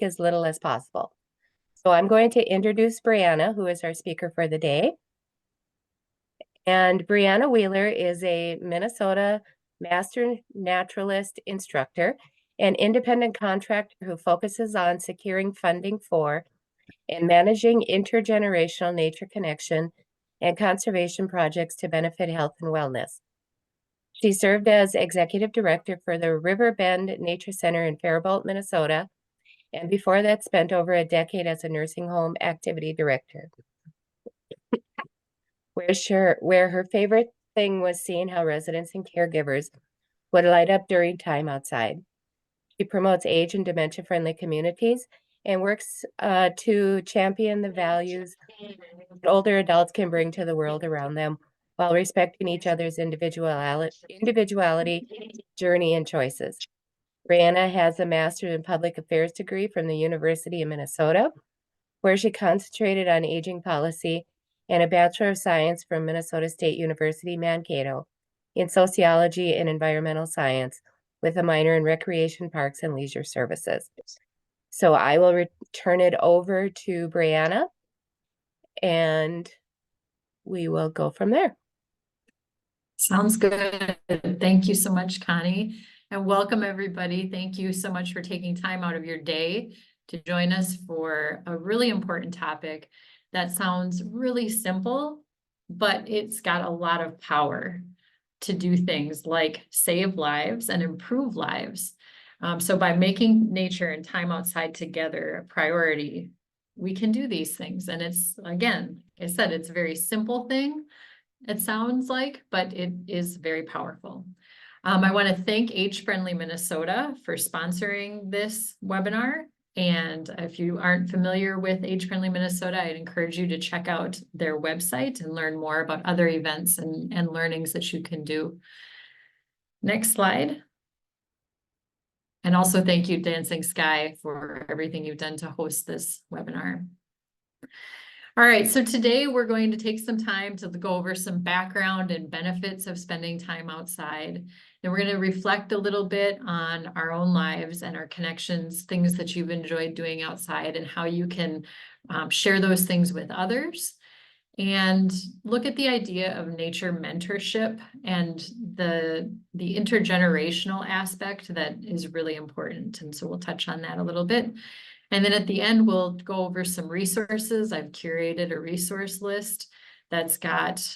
as little as possible. So I'm going to introduce Brianna, who is our speaker for the day. And Brianna Wheeler is a Minnesota Master Naturalist instructor and independent contractor who focuses on securing funding for and managing intergenerational nature connection and conservation projects to benefit health and wellness. She served as executive director for the River Bend Nature Center in Faribault, Minnesota, and before that spent over a decade as a nursing home activity director, where her favorite thing was seeing how residents and caregivers would light up during time outside. She promotes age and dementia-friendly communities and works to champion the values that older adults can bring to the world around them while respecting each other's individuality, journey, and choices. Brianna has a Master's in Public Affairs degree from the University of Minnesota, where she concentrated on aging policy, and a Bachelor of Science from Minnesota State University, Mankato, in Sociology and Environmental Science, with a minor in Recreation, Parks, and Leisure Services. So I will turn it over to Brianna, and we will go from there. Sounds good. Thank you so much, Connie, and welcome everybody. Thank you so much for taking time out of your day to join us for a really important topic that sounds really simple, but it's got a lot of power to do things like save lives and improve lives. So by making nature and time outside together a priority, we can do these things. And it's, again, like I said, it's a very simple thing, it sounds like, but it is very powerful. I want to thank Age Friendly Minnesota for sponsoring this webinar. And if you aren't familiar with Age Friendly Minnesota, I'd encourage you to check out their website and learn more about other events and learnings that you can do. Next slide. And also thank you, Dancing Sky, for everything you've done to host this webinar. All right, so today we're going to take some time to go over some background and benefits of spending time outside. And we're going to reflect a little bit on our own lives and our connections, things that you've enjoyed doing outside, and how you can share those things with others. And look at the idea of nature mentorship and the intergenerational aspect that is really important. And so we'll touch on that a little bit. And then at the end, we'll go over some resources. I've curated a resource list that's got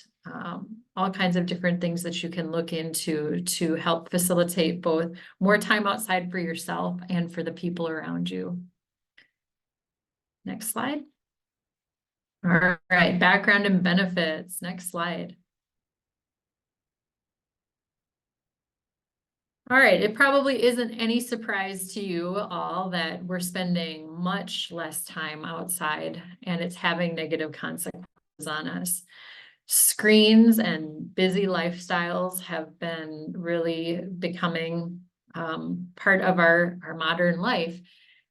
all kinds of different things that you can look into to help facilitate both more time outside for yourself and for the people around you. Next slide. All right, background and benefits. Next slide. All right, it probably isn't any surprise to you all that we're spending much less time outside and it's having negative consequences on us. Screens and busy lifestyles have been really becoming part of our modern life.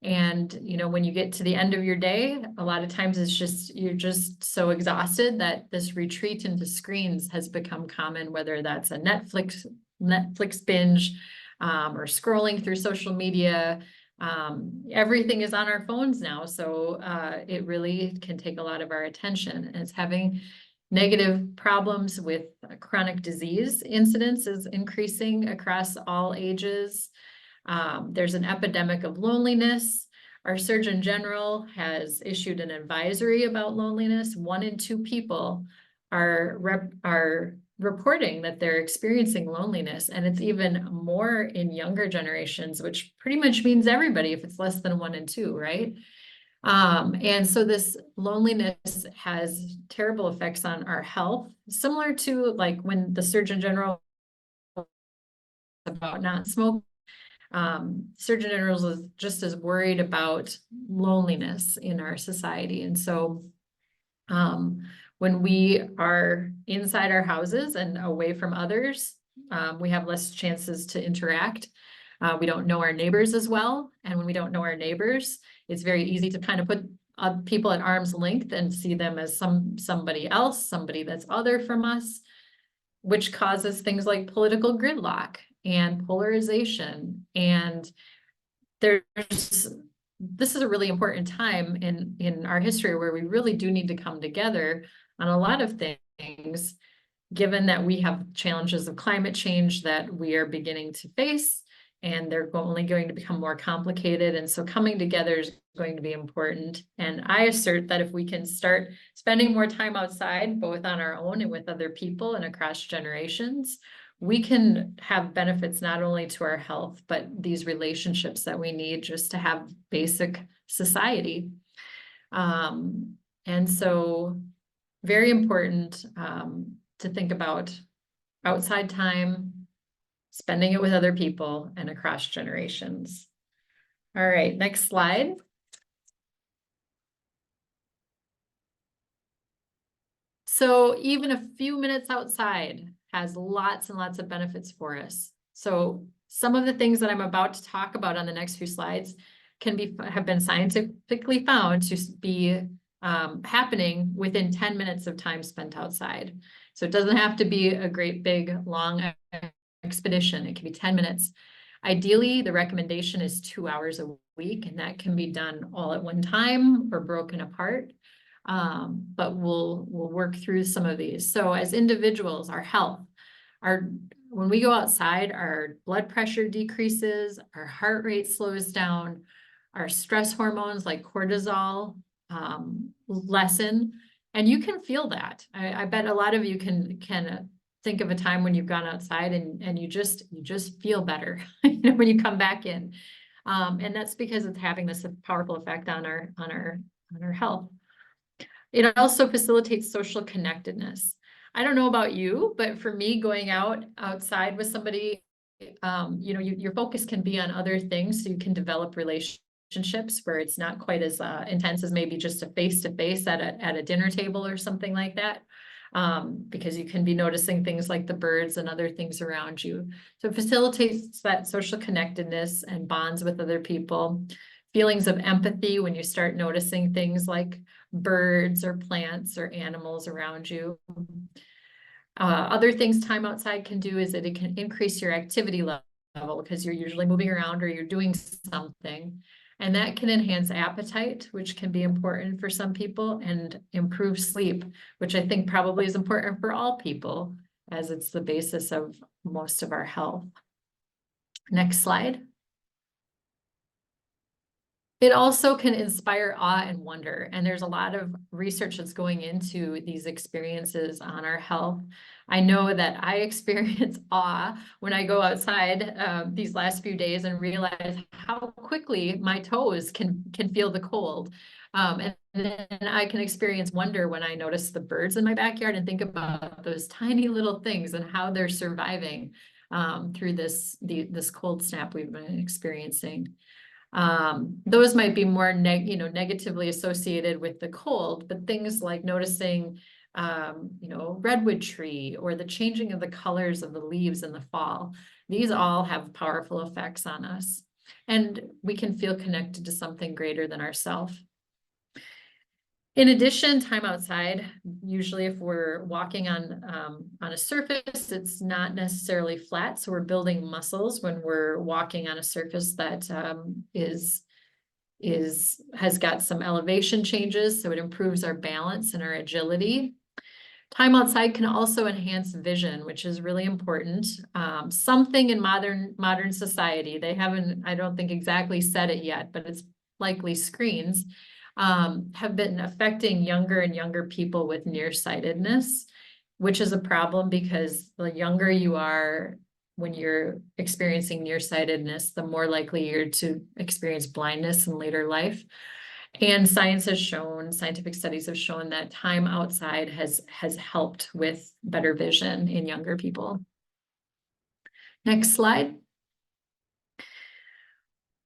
And, you know, when you get to the end of your day, a lot of times it's just, you're just so exhausted that this retreat into screens has become common, whether that's a Netflix binge or scrolling through social media. Everything is on our phones now. So it really can take a lot of our attention, and it's having negative problems with chronic disease incidence is increasing across all ages. There's an epidemic of loneliness. Our Surgeon General has issued an advisory about loneliness. 1 in 2 people are reporting that they're experiencing loneliness, and it's even more in younger generations, which pretty much means everybody if it's less than 1 in 2, right? And so this loneliness has terrible effects on our health, similar to like when the Surgeon General about not smoking. Surgeon General is just as worried about loneliness in our society. And so when we are inside our houses and away from others, we have less chances to interact. We don't know our neighbors as well. And when we don't know our neighbors, it's very easy to kind of put people at arm's length and see them as somebody else, somebody that's other from us, which causes things like political gridlock and polarization. And there's this is a really important time in our history where we really do need to come together on a lot of things, given that we have challenges of climate change that we are beginning to face, and they're only going to become more complicated. And so coming together is going to be important. And I assert that if we can start spending more time outside, both on our own and with other people and across generations, we can have benefits not only to our health, but these relationships that we need just to have basic society. And so very important to think about outside time, spending it with other people, and across generations. All right, next slide. So even a few minutes outside has lots and lots of benefits for us. So some of the things that I'm about to talk about on the next few slides have been scientifically found to be happening within 10 minutes of time spent outside. So it doesn't have to be a great big long expedition. It can be 10 minutes. Ideally, the recommendation is 2 hours a week, and that can be done all at one time or broken apart. But we'll work through some of these. So as individuals, our health, when we go outside, our blood pressure decreases, our heart rate slows down, our stress hormones like cortisol lessen, and you can feel that. I bet a lot of you can think of a time when you've gone outside and you just feel better when you come back in. And that's because it's having this powerful effect on our health. It also facilitates social connectedness. I don't know about you, but for me, going outside with somebody, your focus can be on other things, so you can develop relationships where it's not quite as intense as maybe just a face-to-face at a dinner table or something like that. Because you can be noticing things like the birds and other things around you. So it facilitates that social connectedness and bonds with other people. Feelings of empathy when you start noticing things like birds or plants or animals around you. Other things time outside can do is that it can increase your activity level because you're usually moving around or you're doing something. And that can enhance appetite, which can be important for some people, and improve sleep, which I think probably is important for all people, as it's the basis of most of our health. Next slide. It also can inspire awe and wonder, and there's a lot of research that's going into these experiences on our health. I know that I experience awe when I go outside these last few days and realize how quickly my toes can feel the cold. And then I can experience wonder when I notice the birds in my backyard and think about those tiny little things and how they're surviving through this cold snap we've been experiencing. Those might be more negatively associated with the cold, but things like noticing redwood tree or the changing of the colors of the leaves in the fall, these all have powerful effects on us, and we can feel connected to something greater than ourselves. In addition, time outside, usually if we're walking on a surface, it's not necessarily flat. So we're building muscles when we're walking on a surface that has got some elevation changes. So it improves our balance and our agility. Time outside can also enhance vision, which is really important. Something in modern society, they haven't, I don't think exactly said it yet, but it's likely screens, have been affecting younger and younger people with nearsightedness, which is a problem because the younger you are when you're experiencing nearsightedness, the more likely you're to experience blindness in later life. And scientific studies have shown that time outside has helped with better vision in younger people. Next slide.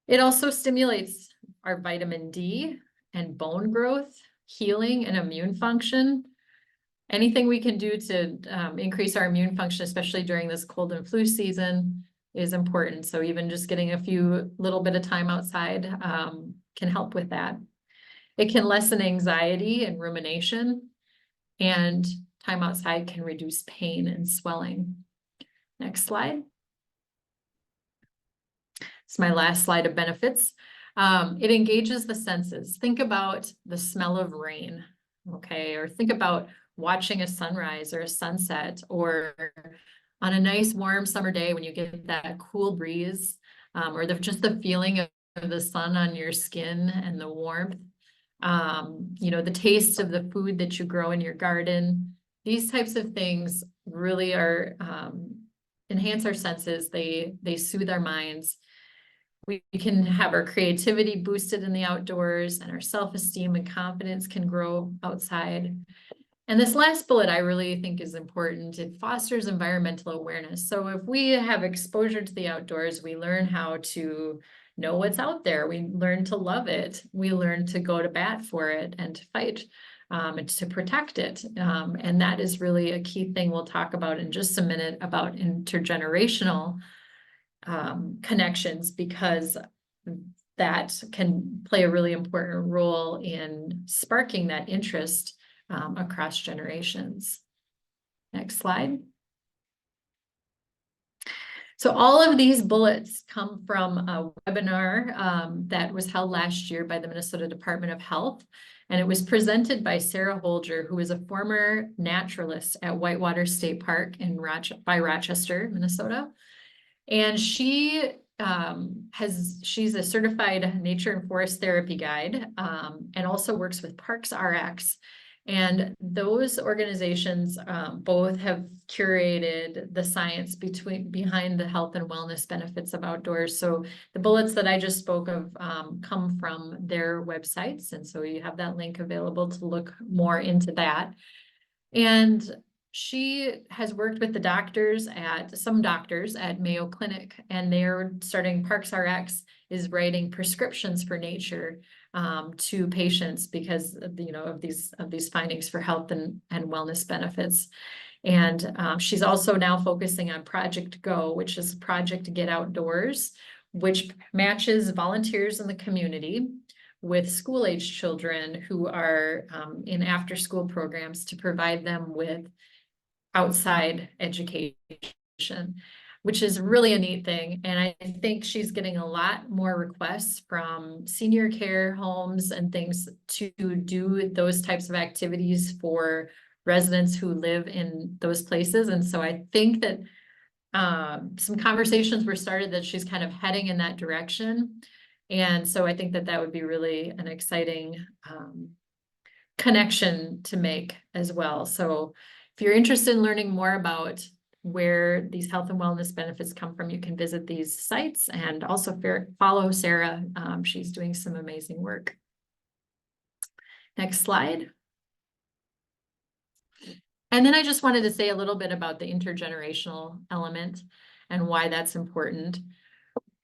It also stimulates our vitamin D and bone growth, healing, and immune function. Anything we can do to increase our immune function, especially during this cold and flu season, is important. So even just getting a little bit of time outside can help with that. It can lessen anxiety and rumination, and time outside can reduce pain and swelling. Next slide. It's my last slide of benefits. It engages the senses. Think about the smell of rain, okay? Or think about watching a sunrise or a sunset, or on a nice warm summer day when you get that cool breeze, or just the feeling of the sun on your skin and the warmth. You know, the taste of the food that you grow in your garden. These types of things really are enhance our senses. They soothe our minds. We can have our creativity boosted in the outdoors, and our self-esteem and confidence can grow outside. And this last bullet I really think is important. It fosters environmental awareness. So if we have exposure to the outdoors, we learn how to know what's out there. We learn to love it. We learn to go to bat for it and to fight and to protect it. And that is really a key thing we'll talk about in just a minute, about intergenerational connections, because that can play a really important role in sparking that interest across generations. Next slide. So all of these bullets come from a webinar that was held last year by the Minnesota Department of Health. And it was presented by Sarah Holger, who is a former naturalist at Whitewater State Park in Rochester, Minnesota. And she's a certified nature and forest therapy guide, and also works with Parks RX. And those organizations both have curated the science behind the health and wellness benefits of outdoors. So the bullets that I just spoke of come from their websites. And so you have that link available to look more into that. And she has worked with some doctors at Mayo Clinic, and they're starting. Parks RX is writing prescriptions for nature to patients because of, of these findings for health and wellness benefits. And she's also now focusing on Project Go, which is Project Get Outdoors, which matches volunteers in the community with school-age children who are in after-school programs to provide them with outside education, which is really a neat thing. And I think she's getting a lot more requests from senior care homes and things to do those types of activities for residents who live in those places. And so I think that some conversations were started that she's kind of heading in that direction. And so I think that that would be really an exciting connection to make as well. So if you're interested in learning more about where these health and wellness benefits come from, you can visit these sites, and also follow Sarah. She's doing some amazing work. Next slide. And then I just wanted to say a little bit about the intergenerational element and why that's important.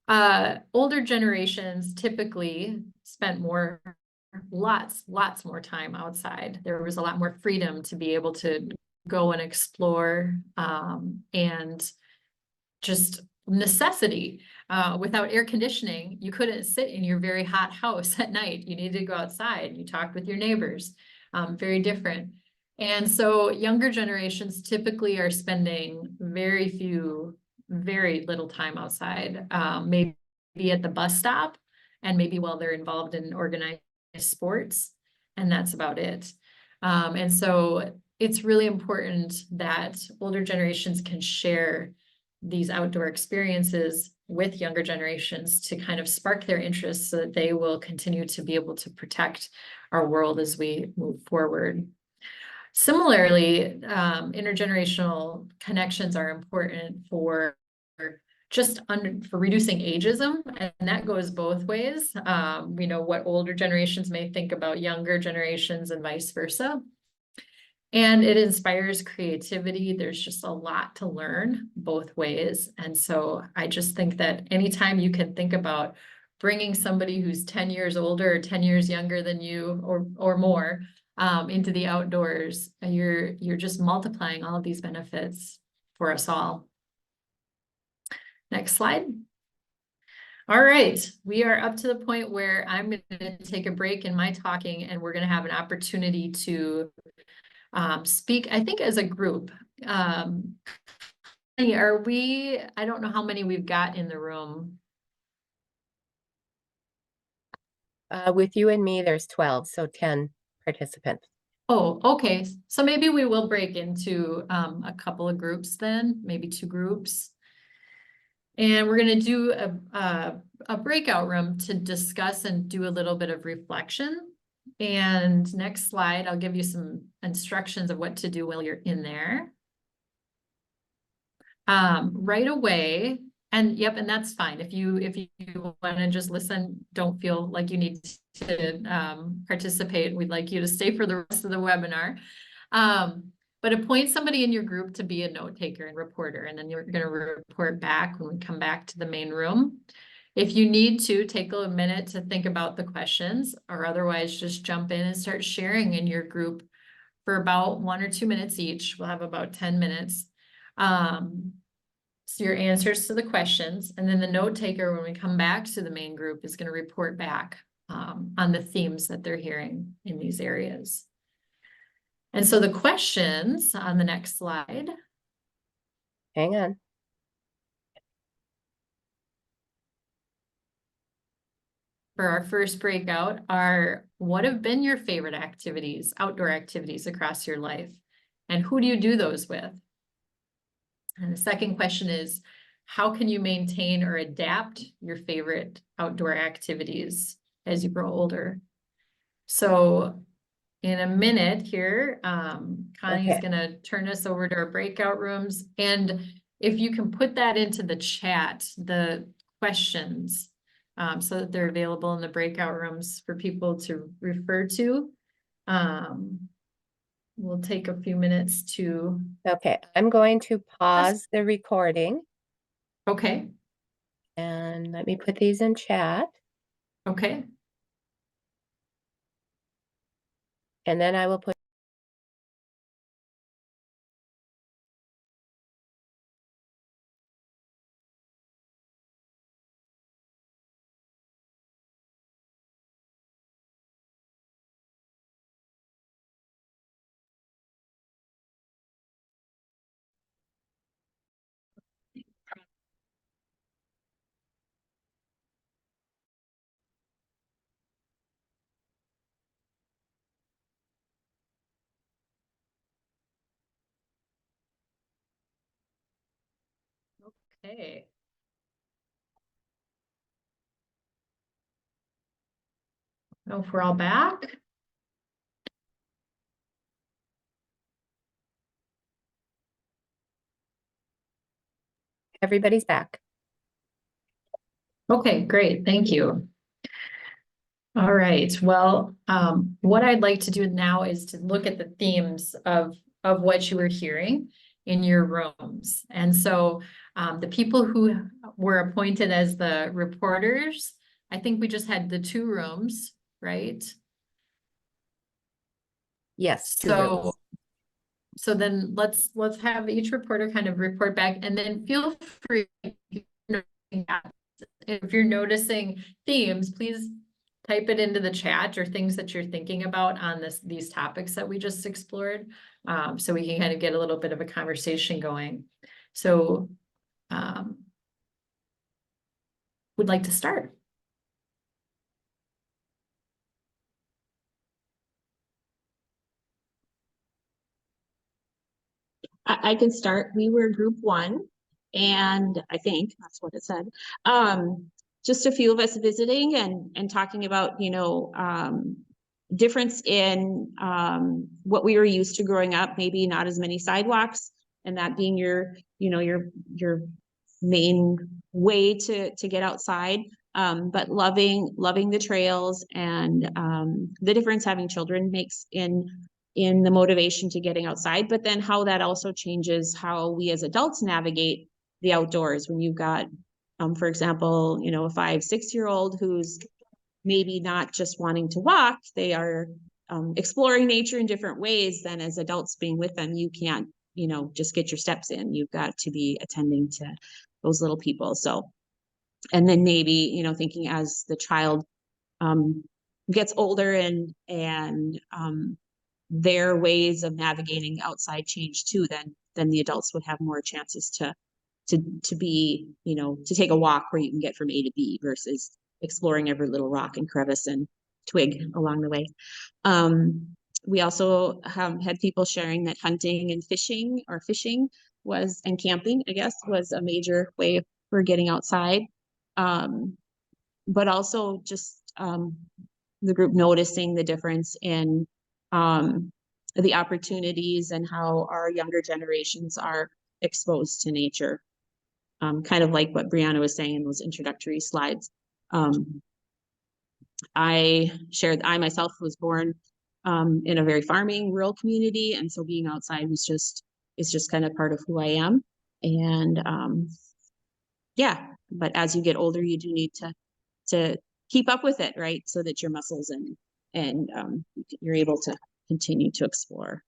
Older generations typically spent lots more time outside. There was a lot more freedom to be able to go and explore, and just necessity. Without air conditioning, you couldn't sit in your very hot house at night. You needed to go outside. You talked with your neighbors. Very different. And so younger generations typically are spending very little time outside, maybe at the bus stop, and maybe while they're involved in organized sports, and that's about it. And so it's really important that older generations can share these outdoor experiences with younger generations to kind of spark their interests so that they will continue to be able to protect our world as we move forward. Similarly, intergenerational connections are important for reducing ageism, and that goes both ways. We know what older generations may think about younger generations and vice versa. And it inspires creativity. There's just a lot to learn both ways. And so I just think that anytime you can think about bringing somebody who's 10 years older or 10 years younger than you or more into the outdoors, you're just multiplying all of these benefits for us all. Next slide. All right, we are up to the point where I'm going to take a break in my talking, and we're going to have an opportunity to speak, I think, as a group. I don't know how many we've got in the room. With you and me, there's 12, so 10 participants. Oh, okay. So maybe we will break into a couple of groups then, maybe 2 groups. And we're gonna do a breakout room to discuss and do a little bit of reflection. And next slide, I'll give you some instructions of what to do while you're in there. Right away, and yep, and that's fine. If you want to just listen, don't feel like you need to participate. We'd like you to stay for the rest of the webinar. But appoint somebody in your group to be a note taker and reporter, and then you're going to report back when we come back to the main room. If you need to, take a minute to think about the questions, or otherwise just jump in and start sharing in your group for about 1 or 2 minutes each. We'll have about 10 minutes. So your answers to the questions, and then the note taker, when we come back to the main group, is going to report back on the themes that they're hearing in these areas. And so the questions on the next slide. Hang on. For our first breakout are, what have been your favorite activities, outdoor activities across your life? And who do you do those with? And the second question is, how can you maintain or adapt your favorite outdoor activities as you grow older? So in a minute here, Connie's Okay. gonna turn us over to our breakout rooms. And if you can put that into the chat, the questions, so that they're available in the breakout rooms for people to refer to. We'll take a few minutes to, Okay, I'm going to pause the recording okay, and let me put these in chat, okay. and then I will put. Okay. Oh, if we're all back. Everybody's back. Okay, great. Thank you. All right. Well, what I'd like to do now is to look at the themes of what you were hearing in your rooms. And so the people who were appointed as the reporters, I think we just had the 2 rooms, right? Yes, 2 rooms. So then let's have each reporter kind of report back, and then feel free, if you're noticing themes, please type it into the chat, or things that you're thinking about on these topics that we just explored, so we can kind of get a little bit of a conversation going. So would like to start. I can start. We were group 1, and I think that's what it said. Just a few of us visiting and talking about, difference in what we were used to growing up, maybe not as many sidewalks, and that being your main way to get outside. But loving the trails, and the difference having children makes in the motivation to getting outside, but then how that also changes how we as adults navigate the outdoors when you've got, for example, a 5-6-year-old who's maybe not just wanting to walk, they are exploring nature in different ways. Then as adults being with them, you can't, just get your steps in. You've got to be attending to those little people. So, and then maybe, thinking as the child gets older and their ways of navigating outside change too, then the adults would have more chances to be, to take a walk where you can get from A to B versus exploring every little rock and crevice and twig along the way. We also have had people sharing that hunting and fishing and camping, I guess, was a major way for getting outside. But also just the group noticing the difference in the opportunities and how our younger generations are exposed to nature. Kind of like what Brianna was saying in those introductory slides. I myself was born in a very farming rural community, and so being outside is just kind of part of who I am. And yeah, but as you get older, you do need to keep up with it, right? So that your muscles and you're able to continue to explore.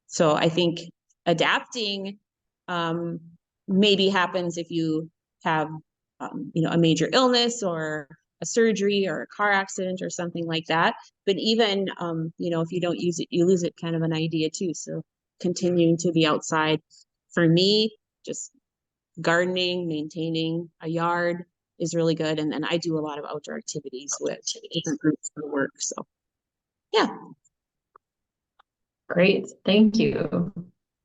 So I think adapting maybe happens if you have a major illness or a surgery or a car accident or something like that. But even if you don't use it, you lose it, kind of an idea too. So continuing to be outside, for me, just gardening, maintaining a yard is really good. And then I do a lot of outdoor activities with different groups for work. So yeah. Great, thank you.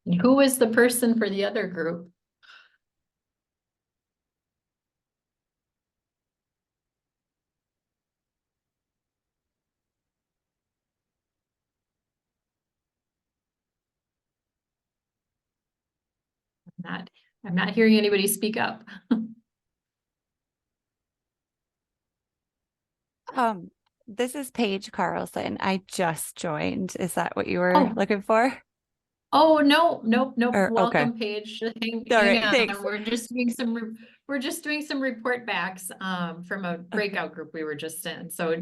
And who was the person for the other group? I'm not hearing anybody speak up. This is Paige Carlson. I just joined. Is that what you were Oh. looking for? Oh, no, nope. Okay. Welcome, Paige. Hang Sorry, on. thanks. We're just doing some report backs from a breakout group we were just in. So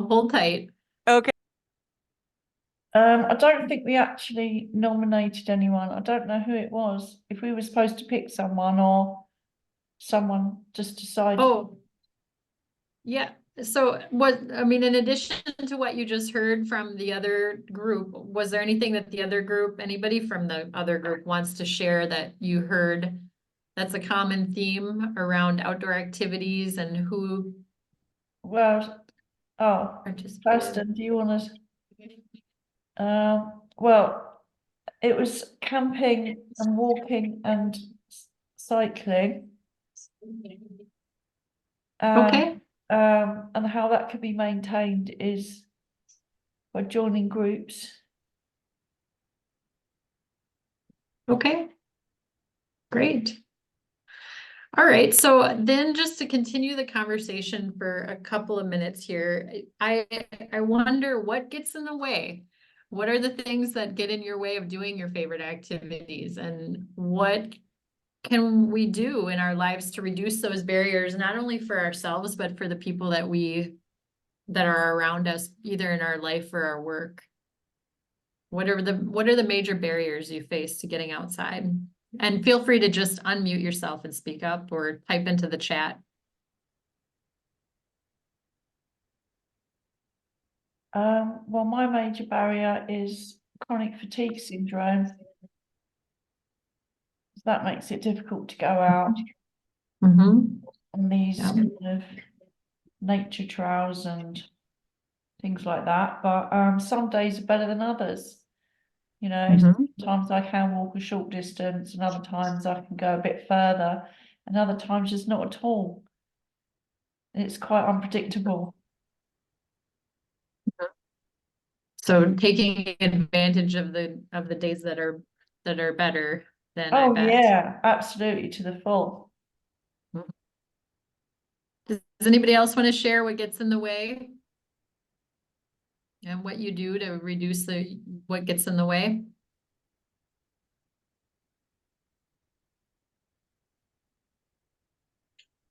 hold tight. Okay. I don't think we actually nominated anyone. I don't know who it was. If we were supposed to pick someone or someone just decided. Oh, yeah. So in addition to what you just heard from the other group, was there anything that anybody from the other group wants to share that you heard that's a common theme around outdoor activities and who? Well, Preston, do you want to? Well, it was camping and walking and cycling. Okay. And how that could be maintained is by joining groups. Okay. Great. All right, so then just to continue the conversation for a couple of minutes here, I wonder what gets in the way. What are the things that get in your way of doing your favorite activities, and what can we do in our lives to reduce those barriers, not only for ourselves, but for the people that are around us, either in our life or our work? What are the major barriers you face to getting outside? And feel free to just unmute yourself and speak up or type into the chat. Well, my major barrier is chronic fatigue syndrome. That makes it difficult to go out on these kind of nature trails and things like that. But some days are better than others. Sometimes I can walk a short distance, and other times I can go a bit further, and other times just not at all. It's quite unpredictable. So taking advantage of the days that are better than I bet. Yeah, absolutely, to the full. Does anybody else want to share what gets in the way? And what you do to reduce what gets in the way?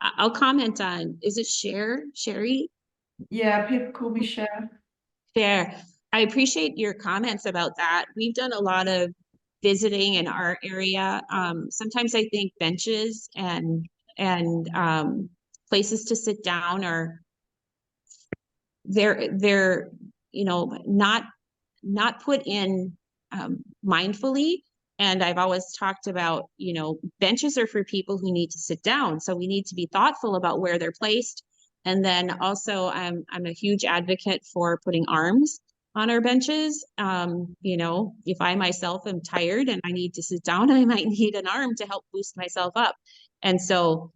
I'll comment on, is it Sherry? Yeah, people call me Cher. Fair. I appreciate your comments about that. We've done a lot of visiting in our area. Sometimes I think benches and places to sit down are they're not put in mindfully. And I've always talked about, benches are for people who need to sit down. So we need to be thoughtful about where they're placed. And then also I'm a huge advocate for putting arms on our benches. You know, if I myself am tired and I need to sit down, I might need an arm to help boost myself up. And so,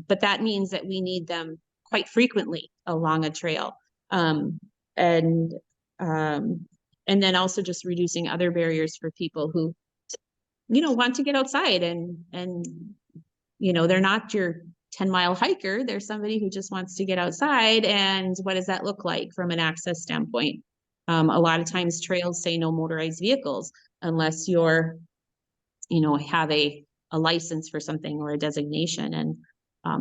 but that means that we need them quite frequently along a trail. Um, and and then also just reducing other barriers for people who, you know, want to get outside and you know, they're not your 10-mile hiker. They're somebody who just wants to get outside. And what does that look like from an access standpoint? A lot of times trails say no motorized vehicles unless you're, you know, have a license for something or a designation. And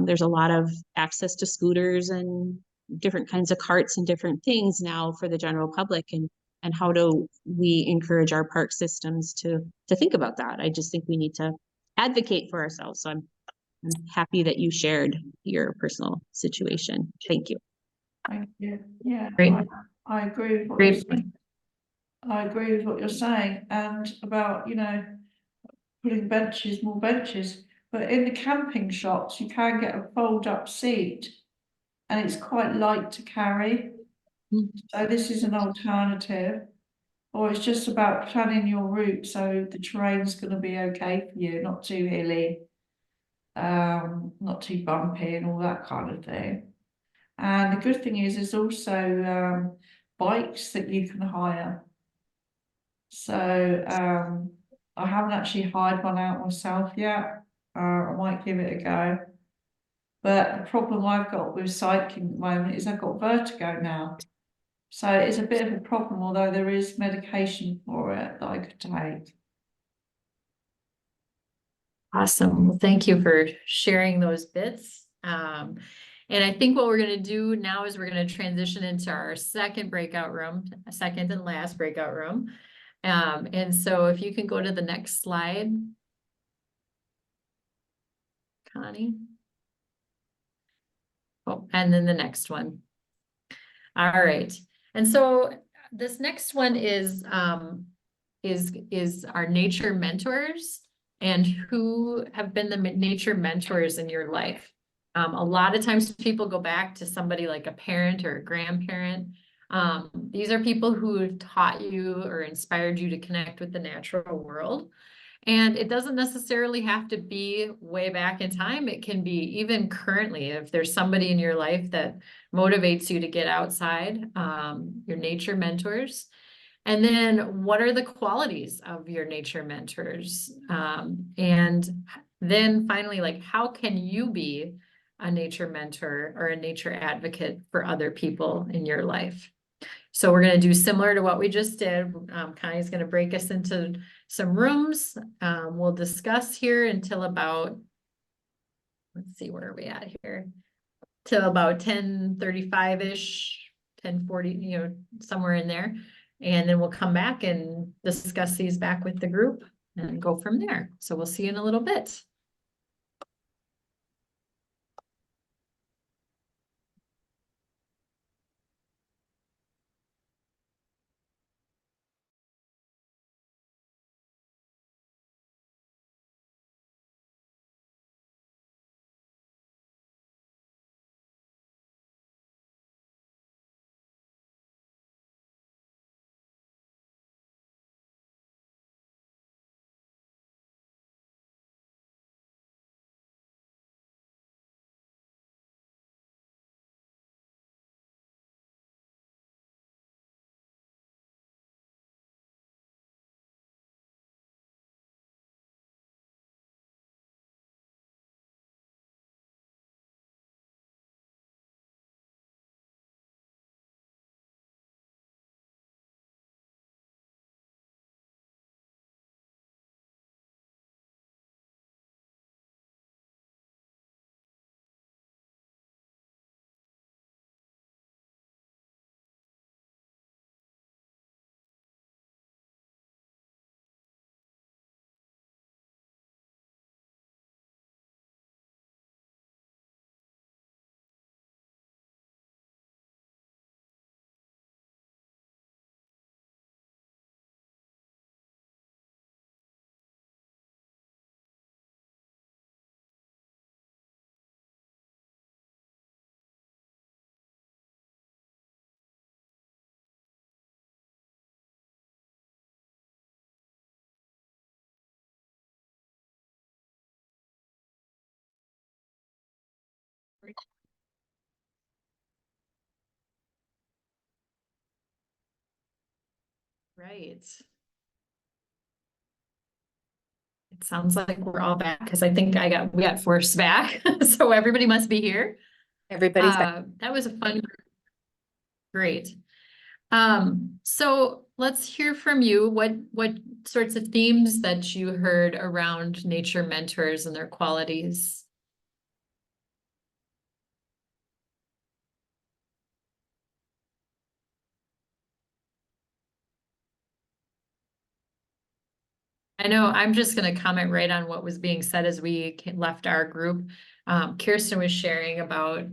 there's a lot of access to scooters and different kinds of carts and different things now for the general public. And how do we encourage our park systems to think about that? I just think we need to advocate for ourselves. So I'm happy that you shared your personal situation. Thank you. Thank you. Yeah, Great. I agree with what you're Great. saying. I agree with what you're saying, and about, you know, putting benches, more benches. But in the camping shops, you can get a fold-up seat, and it's quite light to carry. Mm. So this is an alternative. Or it's just about planning your route so the terrain's going to be okay for you, not too hilly, not too bumpy, and all that kind of thing. And the good thing is, there's also bikes that you can hire. So I haven't actually hired one out myself yet. I might give it a go. But the problem I've got with cycling at the moment is I've got vertigo now. So it's a bit of a problem, although there is medication for it that I could take. Awesome. Well, thank you for sharing those bits. And I think what we're going to do now is we're going to transition into our second breakout room, second and last breakout room. And so if you can go to the next slide, Connie. Oh, and then the next one. All right. And so this next one is our nature mentors and who have been the nature mentors in your life. A lot of times people go back to somebody like a parent or a grandparent. These are people who have taught you or inspired you to connect with the natural world. And it doesn't necessarily have to be way back in time. It can be even currently. If there's somebody in your life that motivates you to get outside, your nature mentors. And then what are the qualities of your nature mentors? And then finally, like, how can you be a nature mentor or a nature advocate for other people in your life? So we're going to do similar to what we just did. Connie's going to break us into some rooms. We'll discuss here until about, let's see, where are we at here? Till about 10:35-ish, 10:40, you know, somewhere in there. And then we'll come back and discuss these back with the group and go from there. So we'll see you in a little bit. Right. It sounds like we're all back because I think we got forced back. So everybody must be here. Everybody's back. That was a fun, great. So let's hear from you. What sorts of themes that you heard around nature mentors and their qualities? I know I'm just going to comment right on what was being said as we left our group. Kirsten was sharing about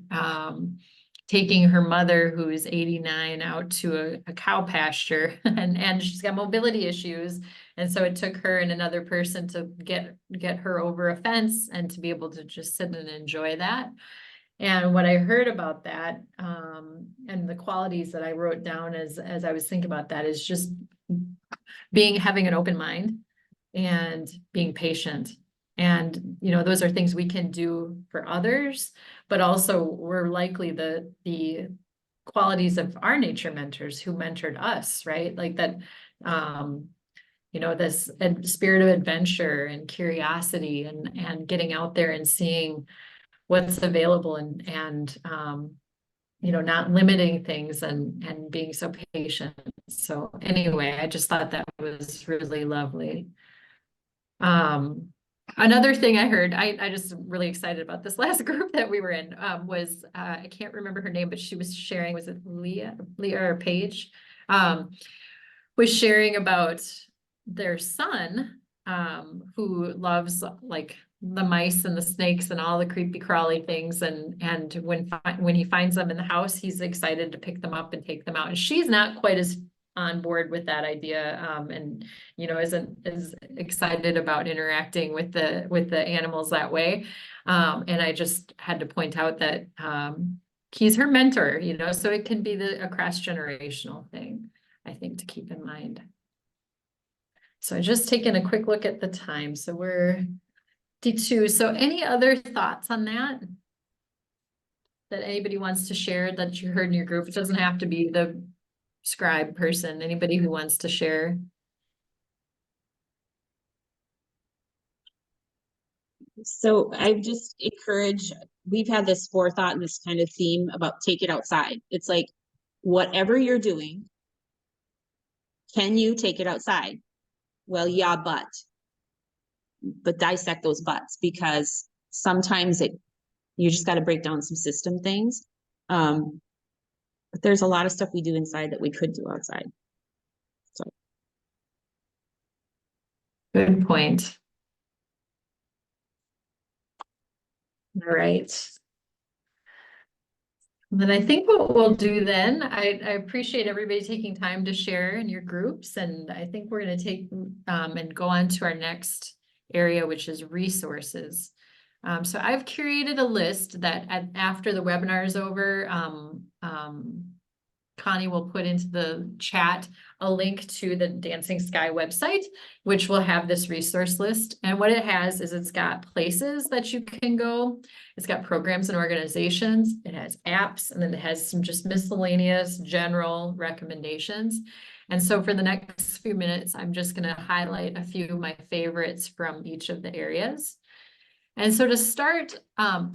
taking her mother, who's 89, out to a cow pasture, and she's got mobility issues. And so it took her and another person to get her over a fence and to be able to just sit and enjoy that. And what I heard about that, and the qualities that I wrote down as I was thinking about that, is just having an open mind and being patient. And, you know, those are things we can do for others, but also we're likely the qualities of our nature mentors who mentored us, right? Like that, you know, this spirit of adventure and curiosity and getting out there and seeing what's available and you know, not limiting things and being so patient. So anyway, I just thought that was really lovely. Another thing I heard, I just really excited about this last group that we were in, was, I can't remember her name, but she was sharing, was it Leah or Paige, was sharing about their son, who loves like the mice and the snakes and all the creepy crawly things. And when he finds them in the house, he's excited to pick them up and take them out. And she's not quite as on board with that idea, and you know, isn't as excited about interacting with the animals that way. And I just had to point out that he's her mentor, you know, so it can be a cross-generational thing, I think, to keep in mind. So just taking a quick look at the time. So we're D2. So any other thoughts on that anybody wants to share that you heard in your group? It doesn't have to be the scribe person, anybody who wants to share. So I just encourage, we've had this forethought and this kind of theme about take it outside. It's like, whatever you're doing, can you take it outside? Well, yeah, but dissect those buts, because sometimes you just got to break down some system things. But there's a lot of stuff we do inside that we could do outside. So. Good point. All right. Then I think what we'll do then, I appreciate everybody taking time to share in your groups. And I think we're going to take and go on to our next area, which is resources. So I've curated a list that after the webinar is over, Connie will put into the chat a link to the Dancing Sky website, which will have this resource list. And what it has is it's got places that you can go. It's got programs and organizations. It has apps, and then it has some just miscellaneous general recommendations. And so for the next few minutes, I'm just going to highlight a few of my favorites from each of the areas. And so to start,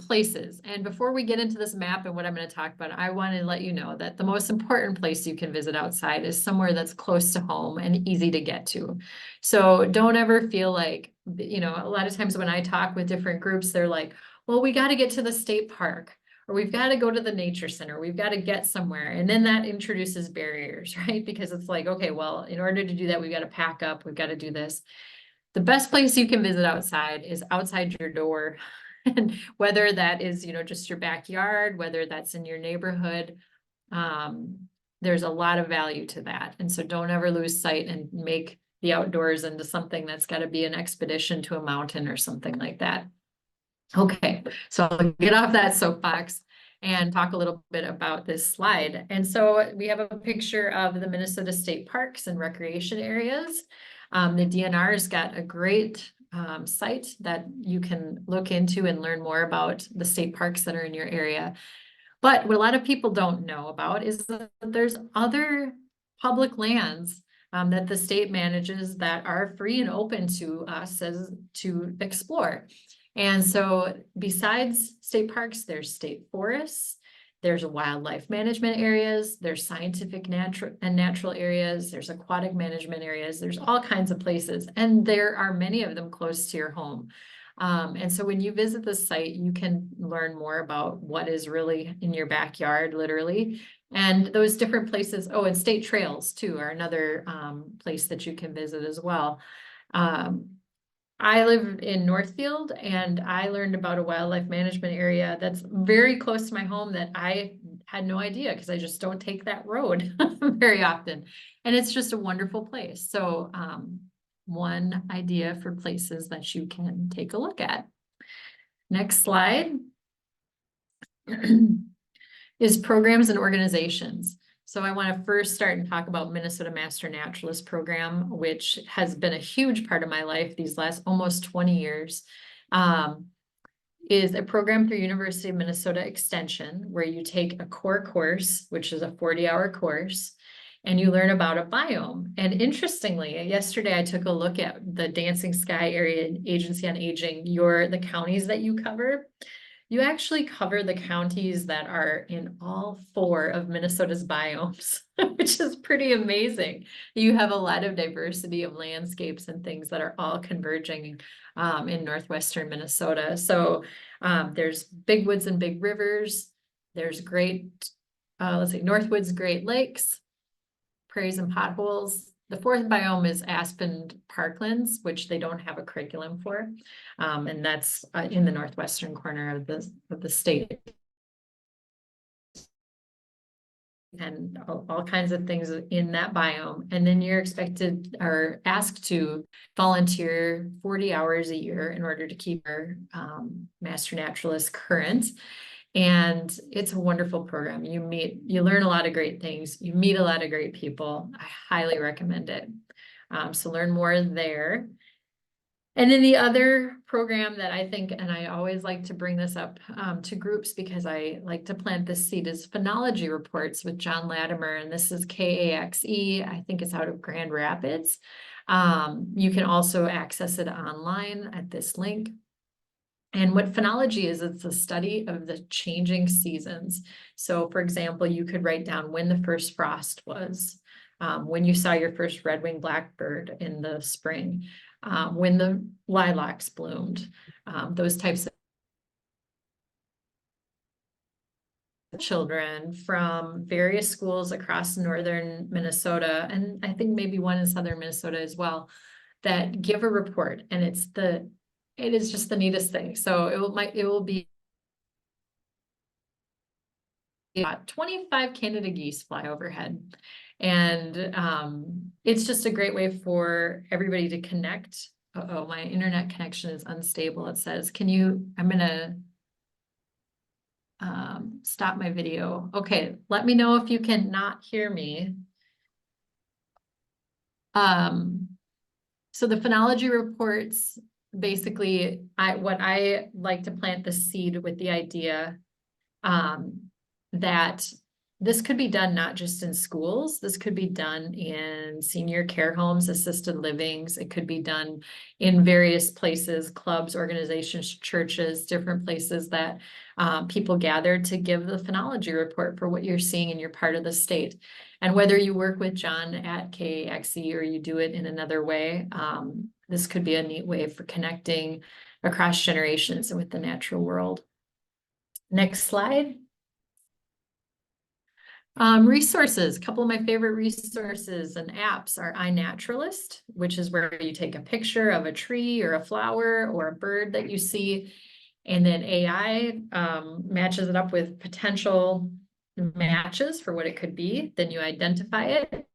places, and before we get into this map and what I'm going to talk about, I want to let you know that the most important place you can visit outside is somewhere that's close to home and easy to get to. So don't ever feel like, you know, a lot of times when I talk with different groups, they're like, well, we got to get to the state park, or we've got to go to the nature center. We've got to get somewhere. And then that introduces barriers, right? Because it's like, okay, well, in order to do that, we've got to pack up, we've got to do this. The best place you can visit outside is outside your door. And whether that is, you know, just your backyard, whether that's in your neighborhood, there's a lot of value to that. And so don't ever lose sight and make the outdoors into something that's got to be an expedition to a mountain or something like that. Okay, so I'll get off that soapbox and talk a little bit about this slide. And so we have a picture of the Minnesota State Parks and Recreation Areas. The DNR's got a great site that you can look into and learn more about the state parks that are in your area. But what a lot of people don't know about is that there's other public lands that the state manages that are free and open to us as to explore. And so besides state parks, there's state forests, there's wildlife management areas, there's scientific natural areas, there's aquatic management areas, there's all kinds of places, and there are many of them close to your home. And so when you visit the site, you can learn more about what is really in your backyard, literally. And those different places, oh, and state trails too are another place that you can visit as well. I live in Northfield, and I learned about a wildlife management area that's very close to my home that I had no idea, because I just don't take that road very often. And it's just a wonderful place. So one idea for places that you can take a look at. Next slide is programs and organizations. So I want to first start and talk about Minnesota Master Naturalist Program, which has been a huge part of my life these last almost 20 years. Is a program through University of Minnesota Extension, where you take a core course, which is a 40-hour course, and you learn about a biome. And interestingly, yesterday I took a look at the Dancing Sky Area Agency on Aging, the counties that you cover. You actually cover the counties that are in all 4 of Minnesota's biomes, which is pretty amazing. You have a lot of diversity of landscapes and things that are all converging in northwestern Minnesota. So there's big woods and big rivers. There's Northwoods Great Lakes, prairies and potholes. The 4th biome is aspen parklands, which they don't have a curriculum for. And that's in the northwestern corner of the state. And all kinds of things in that biome. And then you're expected or asked to volunteer 40 hours a year in order to keep your Master Naturalist current. And it's a wonderful program. You learn a lot of great things. You meet a lot of great people. I highly recommend it. So learn more there. And then the other program that I think, and I always like to bring this up to groups because I like to plant this seed, is Phenology Reports with John Latimer. And this is KAXE. I think it's out of Grand Rapids. You can also access it online at this link. And what phenology is, it's a study of the changing seasons. So for example, you could write down when the first frost was, when you saw your first red-winged blackbird in the spring, when the lilacs bloomed, those types of children from various schools across northern Minnesota, and I think maybe one in southern Minnesota as well, that give a report, and it is just the neatest thing. So it will be 25 Canada geese fly overhead. And it's just a great way for everybody to connect. Uh-oh, my internet connection is unstable. It says, I'm gonna stop my video. Okay, let me know if you can not hear me. So the phenology reports, basically, I like to plant the seed with the idea that this could be done not just in schools. This could be done in senior care homes, assisted livings. It could be done in various places, clubs, organizations, churches, different places that people gather to give the phenology report for what you're seeing in your part of the state. And whether you work with John at KAXE or you do it in another way, this could be a neat way for connecting across generations and with the natural world. Next slide. Resources. A couple of my favorite resources and apps are iNaturalist, which is where you take a picture of a tree or a flower or a bird that you see, and then AI matches it up with potential matches for what it could be. Then you identify it.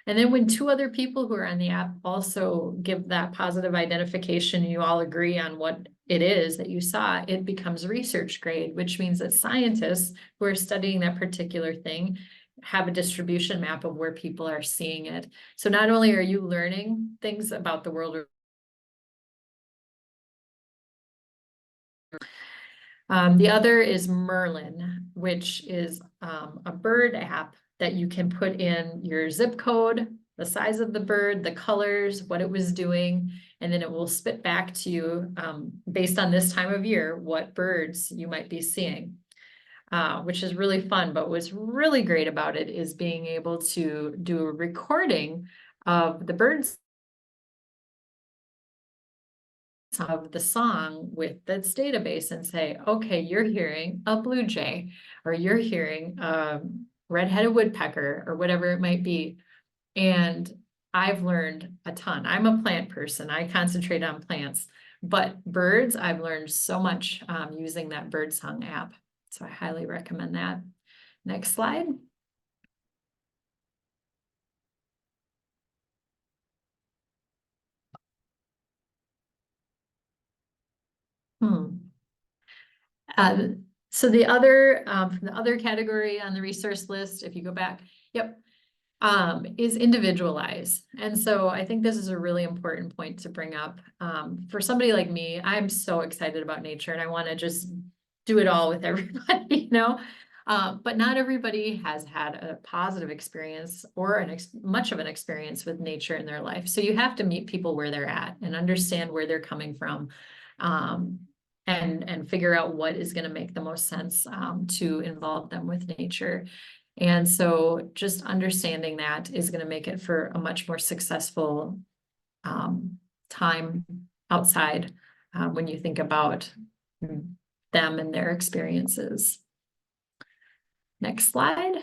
And then when 2 other people who are on the app also give that positive identification, you all agree on what it is that you saw, it becomes research grade, which means that scientists who are studying that particular thing have a distribution map of where people are seeing it. So not only are you learning things about the world The other is Merlin, which is a bird app that you can put in your zip code, the size of the bird, the colors, what it was doing, and then it will spit back to you based on this time of year, what birds you might be seeing, which is really fun. But what's really great about it is being able to do a recording of the birds of the song with this database and say, okay, you're hearing a blue jay, or you're hearing a red-headed woodpecker, or whatever it might be. And I've learned a ton. I'm a plant person. I concentrate on plants, but birds, I've learned so much using that Birdsong app. So I highly recommend that. Next slide. So the other, from the other category on the resource list, if you go back, yep, is individualize. And so I think this is a really important point to bring up. For somebody like me, I'm so excited about nature and I want to just do it all with everybody, you know? But not everybody has had a positive experience or much of an experience with nature in their life. So you have to meet people where they're at and understand where they're coming from. And figure out what is going to make the most sense to involve them with nature. And so just understanding that is going to make it for a much more successful time outside when you think about them and their experiences. Next slide.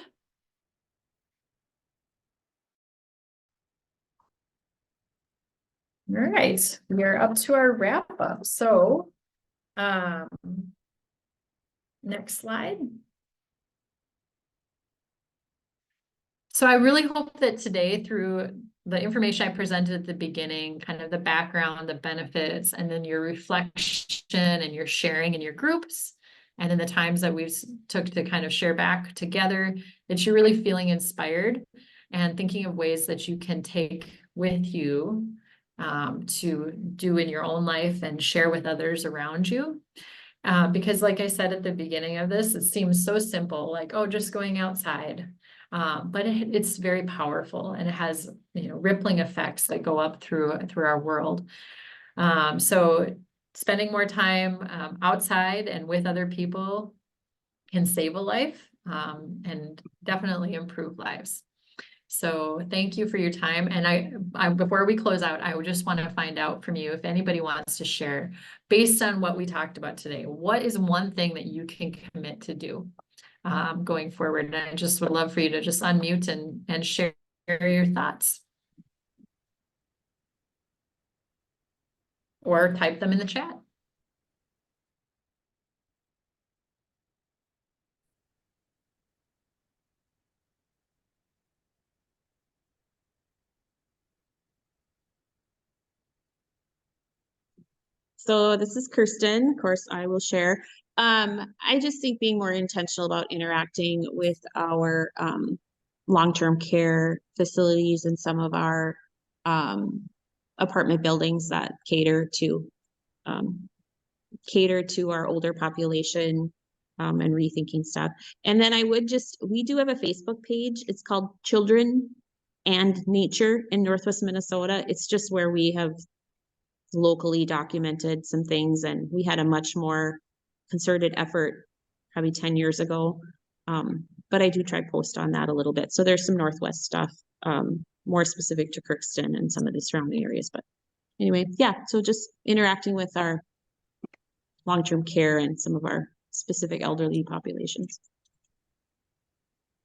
All right, we are up to our wrap up. So next slide. So I really hope that today, through the information I presented at the beginning, kind of the background, the benefits, and then your reflection and your sharing in your groups, and then the times that we've took to kind of share back together, that you're really feeling inspired and thinking of ways that you can take with you to do in your own life and share with others around you. Because like I said at the beginning of this, it seems so simple, like, oh, just going outside. But it's very powerful and it has, you know, rippling effects that go up through our world. So spending more time outside and with other people can save a life and definitely improve lives. So thank you for your time. And I before we close out, I would just want to find out from you if anybody wants to share, based on what we talked about today, what is one thing that you can commit to do going forward? And I just would love for you to just unmute and share your thoughts. Or type them in the chat. So this is Kirsten. Of course, I will share. I just think being more intentional about interacting with our long-term care facilities and some of our apartment buildings that cater to our older population and rethinking stuff. And then we do have a Facebook page. It's called Children and Nature in Northwest Minnesota. It's just where we have locally documented some things, and we had a much more concerted effort probably 10 years ago. But I do try post on that a little bit. So there's some Northwest stuff, more specific to Crookston and some of the surrounding areas. But anyway, yeah, so just interacting with our long-term care and some of our specific elderly populations.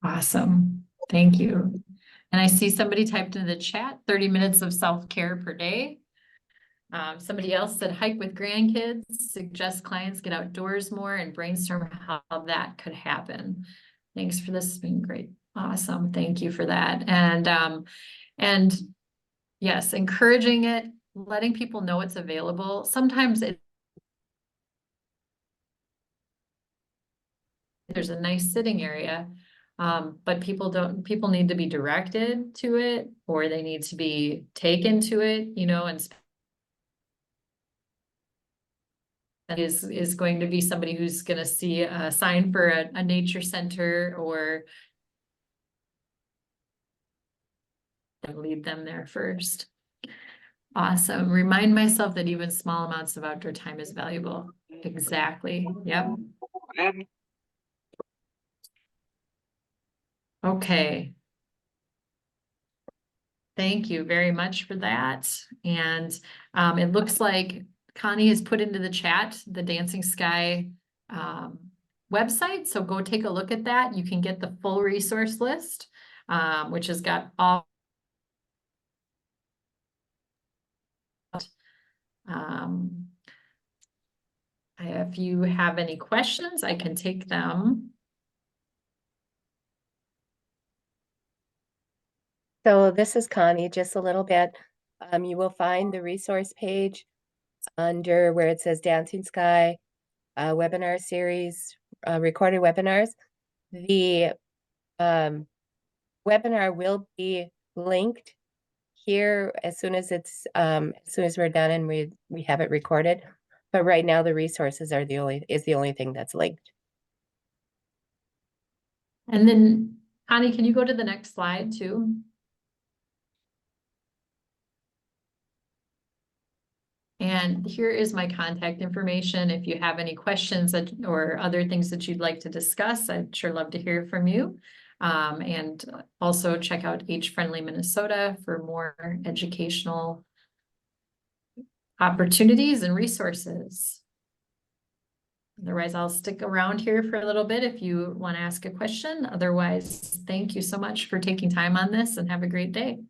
Awesome. Thank you. And I see somebody typed in the chat, 30 minutes of self-care per day. Somebody else said hike with grandkids, suggest clients get outdoors more and brainstorm how that could happen. Thanks for this. It's been great. Awesome. Thank you for that. And yes, encouraging it, letting people know it's available. Sometimes there's a nice sitting area, but people need to be directed to it, or they need to be taken to it, you know, and is going to be somebody who's gonna see a sign for a nature center or and lead them there first. Awesome. Remind myself that even small amounts of outdoor time is valuable. Exactly. Yep. Okay. Thank you very much for that. And it looks like Connie has put into the chat the Dancing Sky website. So go take a look at that. You can get the full resource list, which has got all if you have any questions, I can take them. So this is Connie, just a little bit. You will find the resource page under where it says Dancing Sky webinar series, recorded webinars. The webinar will be linked here as soon as it's as soon as we're done and we have it recorded. But right now the resources are the only thing that's linked. And then Connie, can you go to the next slide too? And here is my contact information. If you have any questions or other things that you'd like to discuss, I'd sure love to hear from you. And also check out Age Friendly Minnesota for more educational opportunities and resources. Otherwise, I'll stick around here for a little bit if you want to ask a question. Otherwise, thank you so much for taking time on this and have a great day.